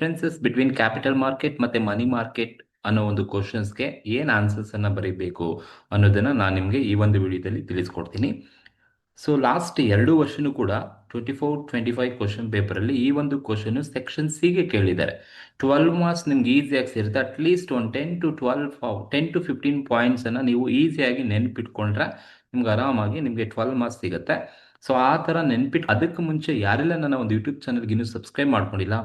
Differences between capital market ಮತ್ತೆ money market ಅನ್ನೋ ಒಂದು ಕ್ವಶನ್ಸ್ಗೆ ಏನು ಆನ್ಸರ್ಸ್ ಅನ್ನ ಬರೀಬೇಕು ಅನ್ನೋದನ್ನ ನಾನು ನಿಮಗೆ ಈ ಒಂದು ವಿಡಿಯೋದಲ್ಲಿ ತಿಳಿಸ್ಕೊಡ್ತೀನಿ. ಸೊ ಲಾಸ್ಟ್ 2 ವರ್ಷನೂ ಕೂಡ 24-25 ಕ್ವಶನ್ ಪೇಪರಲ್ಲಿ ಈ ಒಂದು ಕ್ವಶನ್ ಸೆಕ್ಷನ್ ಸಿಗೆ ಕೇಳಿದ್ದಾರೆ. 12 ಮಾರ್ಕ್ಸ್ ನಿಮ್ಗೆ ಈಸಿಯಾಗಿ ಸೇರುತ್ತೆ. ಅಟ್ಲೀಸ್ಟ್ ಒಂದು 10 to 15 ಪಾಯಿಂಟ್ಸ್ ಅನ್ನ ನೀವು ಈಸಿಯಾಗಿ ನೆನ್ಪಿಟ್ಕೊಂಡ್ರೆ ನಿಮ್ಗೆ ಆರಾಮಾಗಿ ನಿಮಗೆ 12 ಮಾರ್ಕ್ಸ್ ಸಿಗುತ್ತೆ. ಸೊ ಆ ಥರ ಅದಕ್ಕೆ ಮುಂಚೆ ಯಾರೆಲ್ಲ ನನ್ನ ಒಂದು ಯೂಟ್ಯೂಬ್ ಚಾನಲ್ಗೆ ಇನ್ನೂ ಸಬ್ಸ್ಕ್ರೈಬ್ ಮಾಡ್ಕೊಂಡಿಲ್ಲ,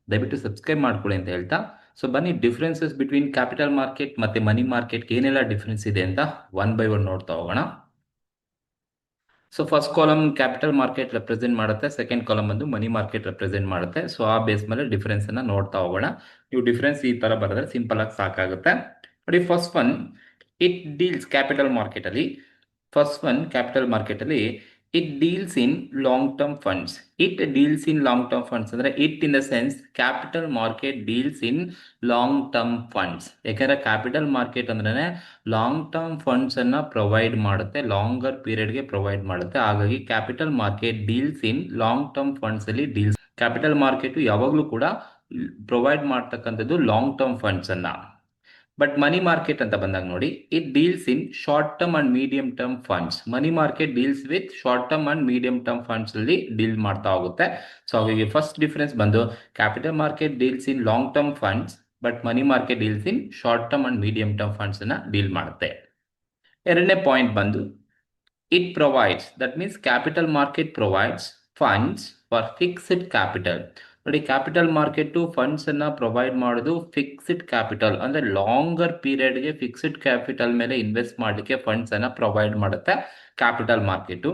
ದಯವಿಟ್ಟು ಸಬ್ಸ್ಕ್ರೈಬ್ ಮಾಡ್ಕೊಳ್ಳಿ ಅಂತ ಹೇಳ್ತಾ, ಸೊ ಬನ್ನಿ ಡಿಫ್ರೆನ್ಸಸ್ ಬಿಟ್ವೀನ್ ಕ್ಯಾಪಿಟಲ್ ಮಾರ್ಕೆಟ್ ಮತ್ತೆ ಮನಿ ಮಾರ್ಕೆಟ್ಗೆ ಏನೆಲ್ಲ ಡಿಫ್ರೆನ್ಸ್ ಇದೆ ಅಂತ ಒನ್ ಬೈ ಒನ್ ನೋಡ್ತಾ ಹೋಗೋಣ. So first column capital market represent ಮಾಡುತ್ತೆ, ಸೆಕೆಂಡ್ ಕಾಲಮ್ ಬಂದು ಮನಿ ಮಾರ್ಕೆಟ್ ರೆಪ್ರೆಸೆಂಟ್ ಮಾಡುತ್ತೆ. ಸೊ ಆ ಬೇಸ್ ಮೇಲೆ ಡಿಫರೆನ್ಸ್ ಅನ್ನ ನೋಡ್ತಾ ಹೋಗೋಣ. ನೀವು ಡಿಫರೆನ್ಸ್ ಈ ತರ ಬರೆದ್ರೆ ಸಿಂಪಲ್ ಆಗಿ ಸಾಕಾಗುತ್ತೆ. ನೋಡಿ, first one it deals capital market ಅಲ್ಲಿ. ಫಸ್ಟ್ ಒನ್ ಕ್ಯಾಪಿಟಲ್ ಮಾರ್ಕೆಟ್ ಅಲ್ಲಿ it deals in long term funds. It deals in long term funds ಅಂದ್ರೆ it in the sense capital market deals in long term funds. ಯಾಕಂದ್ರೆ capital market ಅಂದ್ರೆ long term funds ಅನ್ನ provide ಮಾಡುತ್ತೆ, longer ಪೀರಿಯಡ್ಗೆ provide ಮಾಡುತ್ತೆ. ಹಾಗಾಗಿ capital market deals in long term funds ಅಲ್ಲಿ deals. Capital market ಯಾವಾಗಲೂ ಕೂಡ ಪ್ರೊವೈಡ್ ಮಾಡ್ತಕ್ಕಂಥದ್ದು ಲಾಂಗ್ ಟರ್ಮ್ ಫಂಡ್ಸ್ ಅನ್ನ. ಬಟ್ ಮನಿ ಮಾರ್ಕೆಟ್ ಅಂತ ಬಂದಾಗ ನೋಡಿ, it deals in short term and medium term funds. Money market deals with short term and medium term funds ಅಲ್ಲಿ deal ಮಾಡ್ತಾ ಹೋಗುತ್ತೆ. ಸೊ ಹಾಗಾಗಿ ಫಸ್ಟ್ ಡಿಫರೆನ್ಸ್ ಬಂದು capital market deals in long term funds, but money market deals in short term and medium term funds ಅನ್ನ deal ಮಾಡುತ್ತೆ. ಎರಡನೇ point ಬಂದು it provides, that means capital market provides funds for fixed capital. ನೋಡಿ, capital market funds ಅನ್ನ provide ಮಾಡೋದು fixed capital ಅಂದ್ರೆ longer ಪೀರಿಯಡ್ಗೆ fixed capital ಮೇಲೆ ಇನ್ವೆಸ್ಟ್ ಮಾಡಲಿಕ್ಕೆ ಫಂಡ್ಸ್ ಅನ್ನ ಪ್ರೊವೈಡ್ ಮಾಡುತ್ತೆ capital market.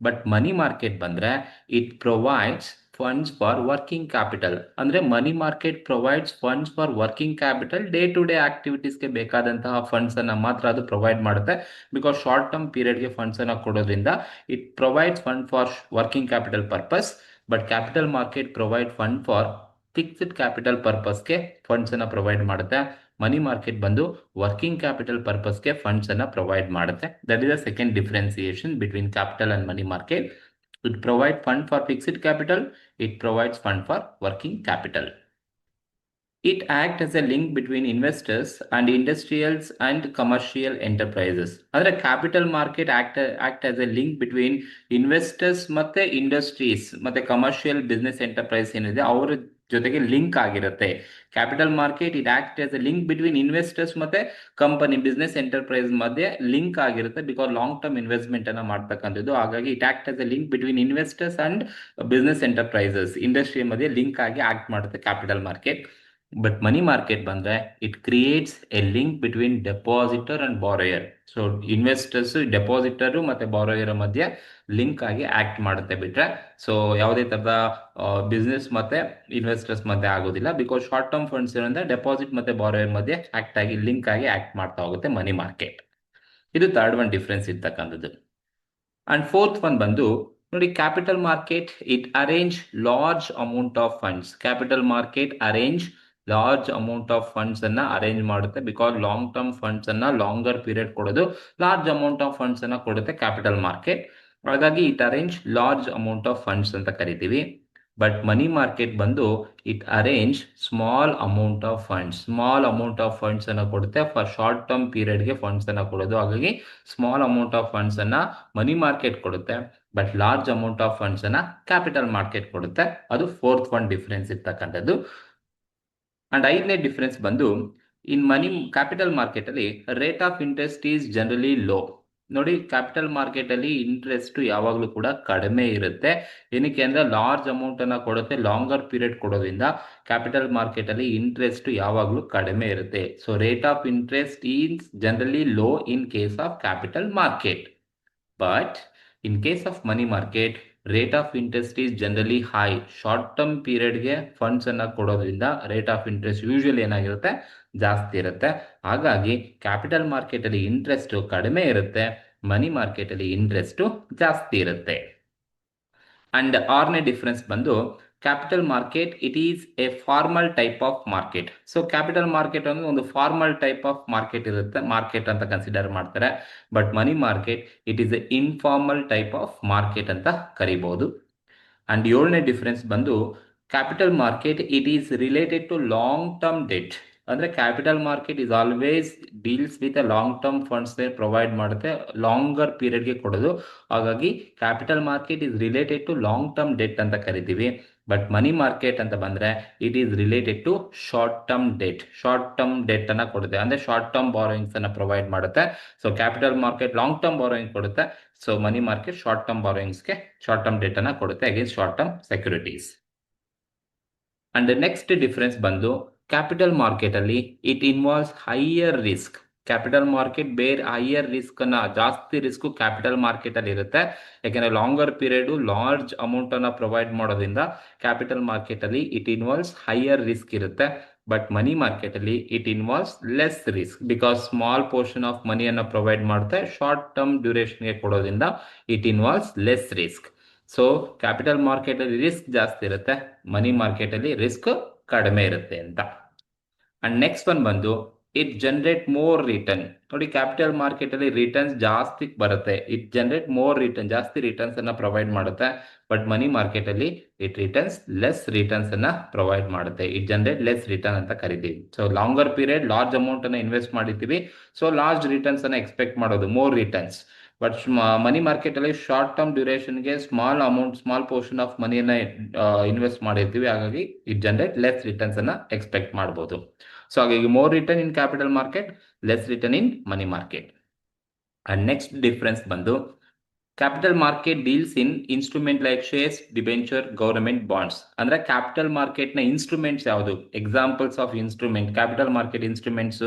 But money market ಬಂದ್ರೆ it provides funds for working capital. ಅಂದ್ರೆ money market provides funds for working capital, day to day ಆಕ್ಟಿವಿಟೀಸ್ಗೆ ಬೇಕಾದಂತಹ ಫಂಡ್ಸ್ ಅನ್ನ ಮಾತ್ರ ಅದು ಪ್ರೊವೈಡ್ ಮಾಡುತ್ತೆ. ಬಿಕಾಸ್ ಶಾರ್ಟ್ ಟರ್ಮ್ ಪೀರಿಯಡ್ಗೆ ಫಂಡ್ಸ್ ಅನ್ನ ಕೊಡೋದ್ರಿಂದ it provides fund for working capital purpose. But capital market provide fund for fixed capital ಪರ್ಪಸ್ಗೆ ಫಂಡ್ಸ್ ಅನ್ನ ಪ್ರೊವೈಡ್ ಮಾಡುತ್ತೆ. ಮನಿ ಮಾರ್ಕೆಟ್ ಬಂದು ವರ್ಕಿಂಗ್ ಕ್ಯಾಪಿಟಲ್ ಪರ್ಪಸ್ಗೆ ಫಂಡ್ಸ್ ಅನ್ನ ಪ್ರೊವೈಡ್ ಮಾಡುತ್ತೆ. That is the second differentiation between capital and money market. It provides fund for fixed capital, it provides fund for working capital. It acts as a link between investors and industrials and commercial enterprises. Andre capital market act as a link between investors ಮತ್ತೆ industries ಮತ್ತೆ commercial business enterprise ಏನಿದೆ ಅವರ ಜೊತೆಗೆ link ಆಗಿರುತ್ತೆ. Capital market it act as a link between investors ಮತ್ತೆ company business enterprise ಮಧ್ಯೆ link ಆಗಿರುತ್ತೆ. Because long term investment ಅನ್ನ ಮಾಡ್ತಕ್ಕಂಥದ್ದು. ಹಾಗಾಗಿ it act as a link between investors and business enterprises, industry ಮಧ್ಯೆ ಲಿಂಕ್ ಆಗಿ ಆಕ್ಟ್ ಮಾಡುತ್ತೆ capital market. But money market ಬಂದ್ರೆ it creates a link between depositor and borrower. So investors, depositor ಮತ್ತೆ borrower ಮಧ್ಯೆ link ಆಗಿ act ಮಾಡುತ್ತೆ ಬಿಟ್ರೆ so ಯಾವುದೇ ತರದ ಬಿಸ್ನೆಸ್ ಮತ್ತೆ ಇನ್ವೆಸ್ಟರ್ಸ್ ಮಧ್ಯೆ ಆಗೋದಿಲ್ಲ. ಬಿಕಾಸ್ ಶಾರ್ಟ್ ಟರ್ಮ್ ಫಂಡ್ಸ್ ಇರೋದ್ರಿಂದ ಡೆಪಾಸಿಟ್ ಮತ್ತೆ ಬಾರೋಯರ್ ಮಧ್ಯೆ ಆಕ್ಟ್ ಆಗಿ ಲಿಂಕ್ ಆಗಿ ಆಕ್ಟ್ ಮಾಡ್ತಾ ಹೋಗುತ್ತೆ ಮನಿ ಮಾರ್ಕೆಟ್. ಇದು ಥರ್ಡ್ ಒನ್ ಡಿಫ್ರೆನ್ಸ್ ಇರ್ತಕ್ಕಂಥದ್ದು. ಅಂಡ್ ಫೋರ್ತ್ ಒನ್ ಬಂದು ನೋಡಿ, capital market it arrange large amount of funds. Capital market arrange large amount of funds ಅನ್ನ ಅರೇಂಜ್ ಮಾಡುತ್ತೆ. ಬಿಕಾಸ್ ಲಾಂಗ್ ಟರ್ಮ್ ಫಂಡ್ಸ್ ಅನ್ನ ಲಾಂಗರ್ ಪೀರಿಯಡ್ ಕೊಡೋದು, ಲಾರ್ಜ್ ಅಮೌಂಟ್ ಆಫ್ ಫಂಡ್ಸ್ ಅನ್ನ ಕೊಡುತ್ತೆ capital market. ಹಾಗಾಗಿ it arrange large amount of funds ಅಂತ ಕರಿತೀವಿ. But money market ಬಂದು it arrange small amount of funds. Small amount of funds ಅನ್ನ ಕೊಡುತ್ತೆ ಫಾರ್ ಶಾರ್ಟ್ ಟರ್ಮ್ ಪೀರಿಯಡ್ಗೆ ಫಂಡ್ಸ್ ಅನ್ನ ಕೊಡೋದು. ಹಾಗಾಗಿ ಸ್ಮಾಲ್ ಅಮೌಂಟ್ ಆಫ್ ಫಂಡ್ಸ್ ಅನ್ನ ಮನಿ ಮಾರ್ಕೆಟ್ ಕೊಡುತ್ತೆ, but large amount of funds ಅನ್ನ ಕ್ಯಾಪಿಟಲ್ ಮಾರ್ಕೆಟ್ ಕೊಡುತ್ತೆ. ಅದು ಫೋರ್ತ್ ಒನ್ ಡಿಫರೆನ್ಸ್ ಇರ್ತಕ್ಕಂಥದ್ದು. ಅಂಡ್ ಐದನೇ ಡಿಫರೆನ್ಸ್ ಬಂದು ಇನ್ ಮನಿ ಕ್ಯಾಪಿಟಲ್ ಮಾರ್ಕೆಟ್ ಅಲ್ಲಿ rate of interest is generally low. ನೋಡಿ, ಕ್ಯಾಪಿಟಲ್ ಮಾರ್ಕೆಟ್ ಅಲ್ಲಿ ಇಂಟ್ರೆಸ್ಟ್ ಯಾವಾಗಲೂ ಕೂಡ ಕಡಿಮೆ ಇರುತ್ತೆ. ಏನಕ್ಕೆ ಅಂದ್ರೆ ಲಾರ್ಜ್ ಅಮೌಂಟ್ ಅನ್ನ ಕೊಡುತ್ತೆ, ಲಾಂಗರ್ ಪೀರಿಯಡ್ ಕೊಡೋದ್ರಿಂದ ಕ್ಯಾಪಿಟಲ್ ಮಾರ್ಕೆಟ್ ಅಲ್ಲಿ ಇಂಟ್ರೆಸ್ಟ್ ಯಾವಾಗಲೂ ಕಡಿಮೆ ಇರುತ್ತೆ. So rate of interest is generally low in case of capital market. But in case of money market rate of interest is generally high. Short term ಪೀರಿಯಡ್ಗೆ funds ಅನ್ನ ಕೊಡೋದ್ರಿಂದ rate of interest usually ಏನಾಗಿರುತ್ತೆ, ಜಾಸ್ತಿ ಇರುತ್ತೆ. ಹಾಗಾಗಿ capital market ಅಲ್ಲಿ interest ಕಡಿಮೆ ಇರುತ್ತೆ, ಮನಿ ಮಾರ್ಕೆಟ್ ಅಲ್ಲಿ ಇಂಟ್ರೆಸ್ಟ್ ಜಾಸ್ತಿ ಇರುತ್ತೆ. ಅಂಡ್ ಆರನೇ ಡಿಫರೆನ್ಸ್ ಬಂದು capital market it is a formal type of market. So capital market ಅಂದ್ರೆ ಒಂದು ಫಾರ್ಮಲ್ ಟೈಪ್ ಆಫ್ ಮಾರ್ಕೆಟ್ ಇರುತ್ತೆ, ಮಾರ್ಕೆಟ್ ಅಂತ ಕನ್ಸಿಡರ್ ಮಾಡ್ತಾರೆ. But money market it is a informal type of market ಅಂತ ಕರಿಬಹುದು. ಅಂಡ್ ಏಳನೇ ಡಿಫರೆನ್ಸ್ ಬಂದು capital market it is related to long term debt. ಅಂದ್ರೆ capital market is always deals with a long term funds provide ಮಾಡುತ್ತೆ, longer ಪೀರಿಯಡ್ಗೆ ಕೊಡೋದು. ಹಾಗಾಗಿ capital market is related to long term debt ಅಂತ ಕರಿತೀವಿ. But money market ಅಂತ ಬಂದ್ರೆ it is related to short term debt. Short term debt ಅನ್ನ ಕೊಡುತ್ತೆ, ಅಂದ್ರೆ ಶಾರ್ಟ್ ಟರ್ಮ್ ಬಾರೋಯಿಂಗ್ಸ್ ಅನ್ನ ಪ್ರೊವೈಡ್ ಮಾಡುತ್ತೆ. So capital market long term borrowing ಕೊಡುತ್ತೆ. So money market short term ಬಾರೋಯಿಂಗ್ಸ್ಗೆ ಶಾರ್ಟ್ ಟರ್ಮ್ ಡೆಟ್ ಅನ್ನ ಕೊಡುತ್ತೆ against short term securities. And next difference ಬಂದು ಕ್ಯಾಪಿಟಲ್ ಮಾರ್ಕೆಟ್ ಅಲ್ಲಿ it involves higher risk. Capital market ಬೇರೆ higher risk ಅನ್ನ, ಜಾಸ್ತಿ risk capital market ಅಲ್ಲಿ ಇರುತ್ತೆ. ಯಾಕಂದ್ರೆ ಲಾಂಗರ್ ಪೀರಿಯಡ್ ಲಾರ್ಜ್ ಅಮೌಂಟ್ ಅನ್ನ ಪ್ರೊವೈಡ್ ಮಾಡೋದ್ರಿಂದ ಕ್ಯಾಪಿಟಲ್ ಮಾರ್ಕೆಟ್ ಅಲ್ಲಿ ಇಟ್ ಇನ್ವಾಲ್ವ್ಸ್ ಹೈಯರ್ ರಿಸ್ಕ್ ಇರುತ್ತೆ. ಬಟ್ ಮನಿ ಮಾರ್ಕೆಟ್ ಅಲ್ಲಿ it involves less risk, because small portion of ಮನಿಯನ್ನ ಪ್ರೊವೈಡ್ ಮಾಡುತ್ತೆ. ಶಾರ್ಟ್ ಟರ್ಮ್ ಡ್ಯೂರೇಷನ್ಗೆ ಕೊಡೋದ್ರಿಂದ it involves less risk. So capital market ಅಲ್ಲಿ ರಿಸ್ಕ್ ಜಾಸ್ತಿ ಇರುತ್ತೆ, ಮನಿ ಮಾರ್ಕೆಟ್ ಅಲ್ಲಿ ರಿಸ್ಕ್ ಕಡಿಮೆ ಇರುತ್ತೆ ಅಂತ. ಅಂಡ್ ನೆಕ್ಸ್ಟ್ ಒನ್ ಬಂದು ಇಟ್ ಜನರೇಟ್ ಮೋರ್ ರಿಟರ್ನ್. ನೋಡಿ, ಕ್ಯಾಪಿಟಲ್ ಮಾರ್ಕೆಟ್ ಅಲ್ಲಿ ರಿಟರ್ನ್ಸ್ ಜಾಸ್ತಿ ಬರುತ್ತೆ. ಇಟ್ ಜನರೇಟ್ ಮೋರ್ ರಿಟರ್ನ್, ಜಾಸ್ತಿ ರಿಟರ್ನ್ಸ್ ಅನ್ನ ಪ್ರೊವೈಡ್ ಮಾಡುತ್ತೆ. ಬಟ್ ಮನಿ ಮಾರ್ಕೆಟ್ ಅಲ್ಲಿ ಇಟ್ ರಿಟರ್ನ್ಸ್ ಲೆಸ್ ರಿಟರ್ನ್ಸ್ ಅನ್ನ ಪ್ರೊವೈಡ್ ಮಾಡುತ್ತೆ. ಇಟ್ ಜನರೇಟ್ ಲೆಸ್ ರಿಟರ್ನ್ ಅಂತ ಕರಿತೀವಿ. So longer period large amount ಅನ್ನ ಇನ್ವೆಸ್ಟ್ ಮಾಡಿರ್ತೀವಿ, ಸೊ ಲಾರ್ಜ್ ರಿಟರ್ನ್ಸ್ ಅನ್ನ ಎಕ್ಸ್ಪೆಕ್ಟ್ ಮಾಡೋದು, more returns. But money market ಅಲ್ಲಿ ಶಾರ್ಟ್ ಟರ್ಮ್ ಡ್ಯೂರೇಷನ್ಗೆ small amount, small portion of ಮನಿಯನ್ನ ಇನ್ವೆಸ್ಟ್ ಮಾಡಿರ್ತೀವಿ. ಹಾಗಾಗಿ ಇಟ್ ಜನರೇಟ್ ಲೆಸ್ ರಿಟರ್ನ್ಸ್ ಅನ್ನ ಎಕ್ಸ್ಪೆಕ್ಟ್ ಮಾಡಬಹುದು. ಸೊ ಹಾಗಾಗಿ more return in capital market, less return in money market. And next difference ಬಂದು capital market deals in instrument like shares, debenture, government bonds. ಅಂದ್ರೆ capital market ನ instruments ಯಾವುದು? Examples of instrument, capital market instruments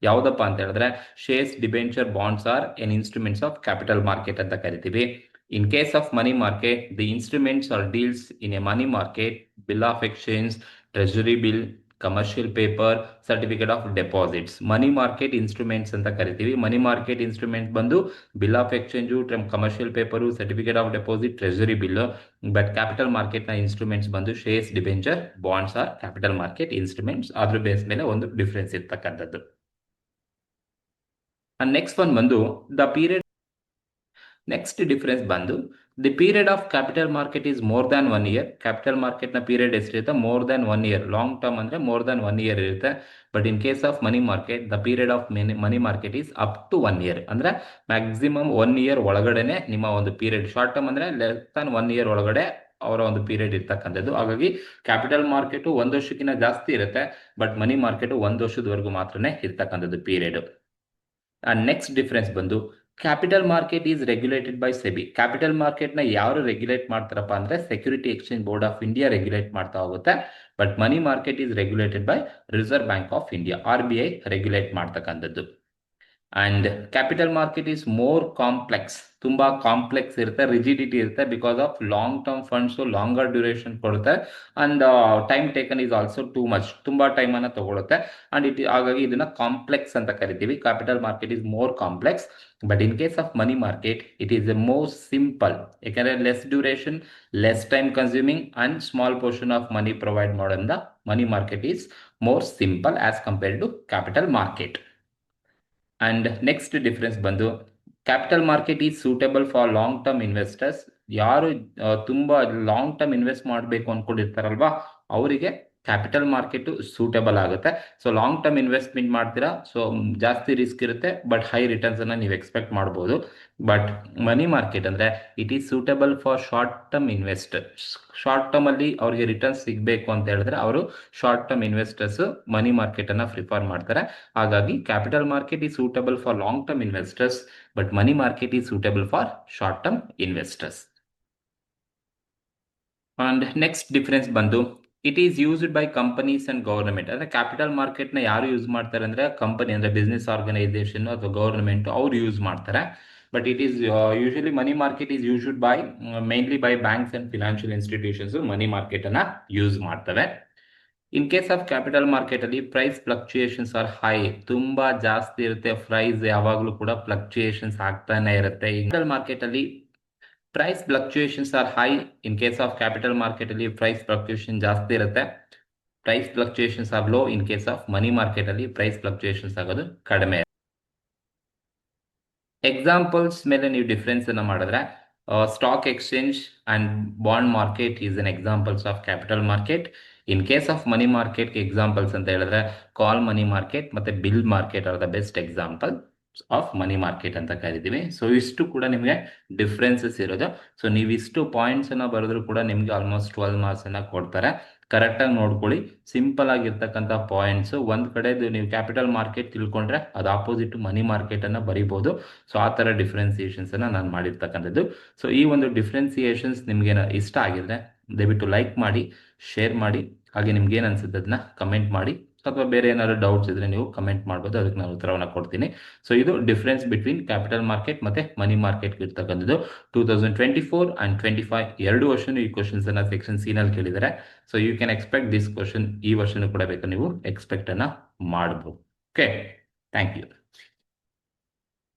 ಯಾವ್ದಪ್ಪ ಅಂತ ಹೇಳಿದ್ರೆ shares, debenture, bonds are an instruments of capital market ಅಂತ ಕರಿತೀವಿ. In case of money market, the instruments or deals in a money market: bill of exchange, treasury bill, commercial paper, certificate of deposits. Money market instruments ಅಂತ ಕರಿತೀವಿ. Money market instrument ಬಂದು bill of exchange, commercial paper, certificate of deposit, treasury bill. But capital market ನ instruments ಬಂದು shares, debenture, bonds are capital market instruments. ಅದ್ರ base ಮೇಲೆ ಒಂದು difference ಇರ್ತಕ್ಕಂಥದ್ದು. Next one ಬಂದು ದ ಪೀರಿಯಡ್. ನೆಕ್ಸ್ಟ್ ಡಿಫರೆನ್ಸ್ ಬಂದು the period of capital market is more than 1 year. Capital market ನ period ಎಷ್ಟಿರುತ್ತೆ? More than 1 year. Long term ಅಂದ್ರೆ more than 1 year ಇರುತ್ತೆ. But in case of money market, the period of money market is up to 1 year. ಅಂದ್ರೆ maximum 1 year ಒಳಗಡೆನೆ ನಿಮ್ಮ ಒಂದು period. Short term ಅಂದ್ರೆ less than 1 year ಒಳಗಡೆ ಅವರ ಒಂದು ಪೀರಿಯಡ್ ಇರ್ತಕ್ಕಂಥದ್ದು. ಹಾಗಾಗಿ ಕ್ಯಾಪಿಟಲ್ ಮಾರ್ಕೆಟ್ 1 ವರ್ಷಕ್ಕಿಂತ ಜಾಸ್ತಿ ಇರುತ್ತೆ, ಬಟ್ ಮನಿ ಮಾರ್ಕೆಟ್ 1 ವರ್ಷದವರೆಗೂ ಮಾತ್ರನೇ ಇರ್ತಕ್ಕಂಥದ್ದು ಪೀರಿಯಡ್. ನೆಕ್ಸ್ಟ್ ಡಿಫರೆನ್ಸ್ ಬಂದು capital market is regulated by SEBI. Capital market ನ ಯಾರು ರೆಗ್ಯುಲೇಟ್ ಮಾಡ್ತಾರಪ್ಪ ಅಂದ್ರೆ security exchange board of India regulate ಮಾಡ್ತಾ ಹೋಗುತ್ತೆ. But money market is regulated by reserve bank of India, RBI regulate ಮಾಡ್ತಕ್ಕಂಥದ್ದು. And capital market is more complex. ತುಂಬಾ complex ಇರುತ್ತೆ, rigidity ಇರುತ್ತೆ, because of long term funds longer duration ಕೊಡುತ್ತೆ. And time taken is also too much, ತುಂಬಾ time ಅನ್ನ ತಗೊಳುತ್ತೆ. And ಹಾಗಾಗಿ ಇದನ್ನ ಕಾಂಪ್ಲೆಕ್ಸ್ ಅಂತ ಕರಿತೀವಿ. Capital market is more complex. But in case of money market it is a most simple. ಯಾಕಂದ್ರೆ less duration, less time consuming and small portion of money provide ಮಾಡೋದ್ರಿಂದ money market is more simple as compared to capital market. And next difference ಬಂದು capital market is suitable for long term investors. ಯಾರು ತುಂಬಾ long term invest ಮಾಡಬೇಕು ಅನ್ಕೊಂಡಿರ್ತಾರಲ್ವಾ, ಅವರಿಗೆ capital market suitable ಆಗುತ್ತೆ. So long term investment ಮಾಡ್ತೀರಾ, so ಜಾಸ್ತಿ risk ಇರುತ್ತೆ, ಬಟ್ ಹೈ ರಿಟರ್ನ್ಸ್ ಅನ್ನ ನೀವು ಎಕ್ಸ್ಪೆಕ್ಟ್ ಮಾಡಬಹುದು. ಬಟ್ ಮನಿ ಮಾರ್ಕೆಟ್ ಅಂದ್ರೆ it is suitable for short term investors. Short term ಅಲ್ಲಿ ಅವರಿಗೆ ರಿಟರ್ನ್ಸ್ ಸಿಗಬೇಕು ಅಂತ ಹೇಳಿದ್ರೆ ಅವರು ಶಾರ್ಟ್ ಟರ್ಮ್ ಇನ್ವೆಸ್ಟರ್ಸ್ ಮನಿ ಮಾರ್ಕೆಟ್ ಅನ್ನ ಪ್ರಿಫರ್ ಮಾಡ್ತಾರೆ. ಹಾಗಾಗಿ capital market is suitable for long term investors, but money market is suitable for short term investors. And next difference ಬಂದು it is used by companies and government. ಅಂದ್ರೆ capital market ನ ಯಾರು use ಮಾಡ್ತಾರೆ ಅಂದ್ರೆ company, ಅಂದ್ರೆ business organisation ಅಥವಾ government ಅವ್ರು use ಮಾಡ್ತಾರೆ. But it is usually money market is used by mainly by banks and financial institutions money market ಅನ್ನ ಯೂಸ್ ಮಾಡ್ತವೆ. In case of capital market ಅಲ್ಲಿ ಪ್ರೈಸ್ ಫ್ಲಕ್ಚುಯೇಷನ್ಸ್ ಆರ್ ಹೈ. ತುಂಬಾ ಜಾಸ್ತಿ ಇರುತ್ತೆ, price ಯಾವಾಗಲೂ ಕೂಡ ಫ್ಲಕ್ಚುಯೇಷನ್ಸ್ ಆಗ್ತಾನೆ ಇರುತ್ತೆ. ಕ್ಯಾಪಿಟಲ್ ಮಾರ್ಕೆಟ್ ಅಲ್ಲಿ price fluctuations are high. In case of capital market ಅಲ್ಲಿ ಪ್ರೈಸ್ ಫ್ಲಕ್ಚುಯೇಷನ್ ಜಾಸ್ತಿ ಇರುತ್ತೆ. Price fluctuations are low. In case of money market ಅಲ್ಲಿ ಪ್ರೈಸ್ ಫ್ಲಕ್ಚುಯೇಷನ್ಸ್ ಆಗೋದು ಕಡಿಮೆ. ಎಕ್ಸಾಂಪಲ್ಸ್ ಮೇಲೆ ನೀವು ಡಿಫರೆನ್ಸ್ ಅನ್ನ ಮಾಡಿದ್ರೆ stock exchange and bond market is an examples of capital market. In case of money ಮಾರ್ಕೆಟ್ಗೆ ಎಕ್ಸಾಂಪಲ್ಸ್ ಅಂತ ಹೇಳಿದ್ರೆ ಕಾಲ್ ಮನಿ ಮಾರ್ಕೆಟ್ ಮತ್ತೆ bill market are the best example of money market ಅಂತ ಕರಿತೀವಿ. ಸೊ ಇಷ್ಟು ಕೂಡ ನಿಮಗೆ ಡಿಫ್ರೆನ್ಸಸ್ ಇರೋದು. ಸೊ ನೀವು ಇಷ್ಟು ಪಾಯಿಂಟ್ಸ್ ಅನ್ನ ಬರೆದ್ರು ಕೂಡ ನಿಮ್ಗೆ ಆಲ್ಮೋಸ್ಟ್ 12 ಮಾರ್ಕ್ಸ್ ಅನ್ನ ಕೊಡ್ತಾರೆ. ಕರೆಕ್ಟಾಗಿ ನೋಡ್ಕೊಳ್ಳಿ, ಸಿಂಪಲ್ ಆಗಿರ್ತಕ್ಕಂಥ ಪಾಯಿಂಟ್ಸ್. ಒಂದ್ ಕಡೆದು ನೀವು ಕ್ಯಾಪಿಟಲ್ ಮಾರ್ಕೆಟ್ ತಿಳ್ಕೊಂಡ್ರೆ ಅದು ಆಪೋಸಿಟ್ ಮನಿ ಮಾರ್ಕೆಟ್ ಅನ್ನ ಬರಿಬಹುದು. ಸೊ ಆ ತರ ಡಿಫ್ರೆನ್ಸಿಯೇಷನ್ಸ್ ಅನ್ನ ನಾನು ಮಾಡಿರ್ತಕ್ಕಂಥದ್ದು. ಸೊ ಈ ಒಂದು ಡಿಫ್ರೆನ್ಸಿಯೇಷನ್ಸ್ ನಿಮ್ಗೆ ಇಷ್ಟ ಆಗಿದ್ರೆ ದಯವಿಟ್ಟು ಲೈಕ್ ಮಾಡಿ, ಶೇರ್ ಮಾಡಿ, ಹಾಗೆ ನಿಮ್ಗೆ ಏನು ಅನ್ಸುತ್ತೆ ಅದನ್ನ ಕಮೆಂಟ್ ಮಾಡಿ, ಅಥವಾ ಬೇರೆ ಏನಾದ್ರು ಡೌಟ್ಸ್ ಇದ್ರೆ ನೀವು ಕಮೆಂಟ್ ಮಾಡ್ಬೋದು, ಅದಕ್ಕೆ ನಾನು ಉತ್ತರವನ್ನು ಕೊಡ್ತೀನಿ. ಸೊ ಇದು ಡಿಫ್ರೆನ್ಸ್ ಬಿಟ್ವೀನ್ ಕ್ಯಾಪಿಟಲ್ ಮಾರ್ಕೆಟ್ ಮತ್ತೆ ಮನಿ ಮಾರ್ಕೆಟ್ ಇರ್ತಕ್ಕಂಥದ್ದು. 2024 ಅಂಡ್ 25 ಎರಡು ವರ್ಷನೂ ಈ ಕ್ವಶನ್ಸ್ ಅನ್ನ ಸೆಕ್ಷನ್ ಸಿ ನಲ್ಲಿ ಕೇಳಿದ್ದಾರೆ. So you can expect this question ಈ ವರ್ಷನೂ ಕೂಡ ಬೇಕು ನೀವು ಎಕ್ಸ್ಪೆಕ್ಟ್ ಅನ್ನ ಮಾಡಬಹುದು. Okay, thank you.